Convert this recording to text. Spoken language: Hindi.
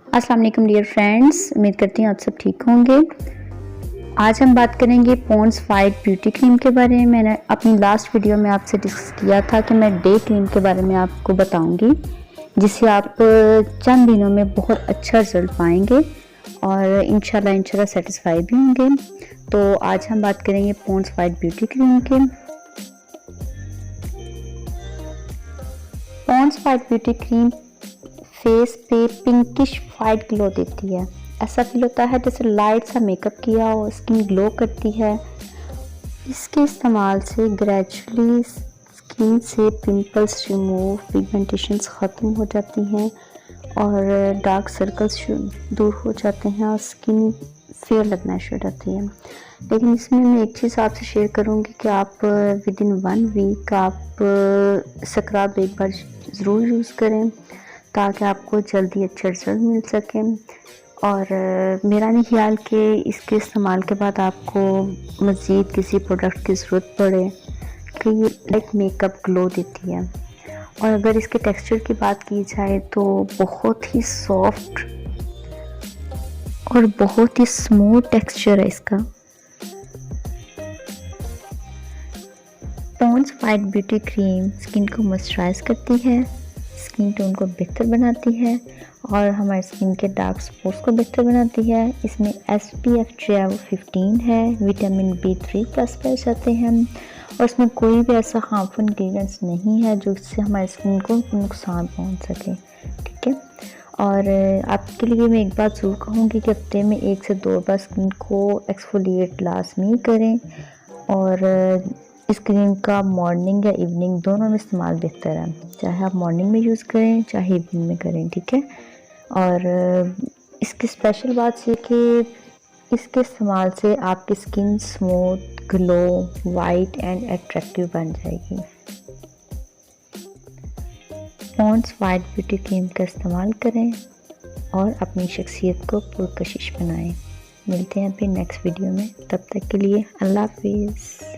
अस्सलाम वालेकुम डियर फ्रेंड्स, उम्मीद करती हूँ आप सब ठीक होंगे। आज हम बात करेंगे पॉन्ड्स वाइट ब्यूटी क्रीम के बारे में। मैंने अपनी लास्ट वीडियो में आपसे डिस्कस किया था कि मैं डे क्रीम के बारे में आपको बताऊंगी, जिससे आप चंद दिनों में बहुत अच्छा रिजल्ट पाएंगे और इंशाल्लाह सेटिस्फाई भी होंगे। तो आज हम बात करेंगे पॉन्ड्स वाइट ब्यूटी क्रीम के। Pond's white beauty cream face पे पिंकिश वाइट ग्लो देती है। ऐसा फील होता है जैसे लाइट सा मेकअप किया हो, स्किन ग्लो करती है। इसके इस्तेमाल से ग्रेजुअली स्किन से पिंपल्स रिमूव, पिगमेंटेशंस ख़त्म हो जाती हैं और डार्क सर्कल्स दूर हो जाते हैं और स्किन फेयर लगना शुरू हो जाती है। लेकिन इसमें मैं एक चीज़ आपसे शेयर करूँगी कि आप विद इन 1 वीक आप स्क्रब एक बार ज़रूर यूज़ करें ताकि आपको जल्दी अच्छा रिजल्ट मिल सके। और मेरा नहीं ख्याल कि इसके इस्तेमाल के बाद आपको मज़ीद किसी प्रोडक्ट की ज़रूरत पड़े कि ये लाइक मेकअप ग्लो देती है। और अगर इसके टेक्सचर की बात की जाए तो बहुत ही सॉफ्ट और बहुत ही स्मूथ टेक्सचर है इसका। Pond's white beauty cream skin को मॉइस्चराइज करती है, स्किन टोन को बेहतर बनाती है और हमारे स्किन के डार्क स्पॉट्स को बेहतर बनाती है। इसमें SPF जो है वो 15 है, विटामिन B3+ पाए जाते हैं और इसमें कोई भी ऐसा हार्मफुल इंग्रेडिएंट्स नहीं है जो इससे हमारी स्किन को नुकसान पहुंच सके। ठीक है। और आपके लिए मैं एक बात ज़रूर कहूँगी कि हफ्ते में 1 से 2 बार स्किन को एक्सफोलिएट लाजमी करें और इस क्रीम का मॉर्निंग या इवनिंग दोनों में इस्तेमाल बेहतर है, चाहे आप मॉर्निंग में यूज़ करें चाहे इवनिंग में करें। ठीक है। और इसकी स्पेशल बात ये कि इसके इस्तेमाल से आपकी skin smooth, glow, white and attractive बन जाएगी। पॉन्ड्स वाइट ब्यूटी क्रीम का इस्तेमाल करें और अपनी शख्सियत को पुरकशिश बनाएं। मिलते हैं फिर नेक्स्ट वीडियो में, तब तक के लिए अल्लाह हाफिज़।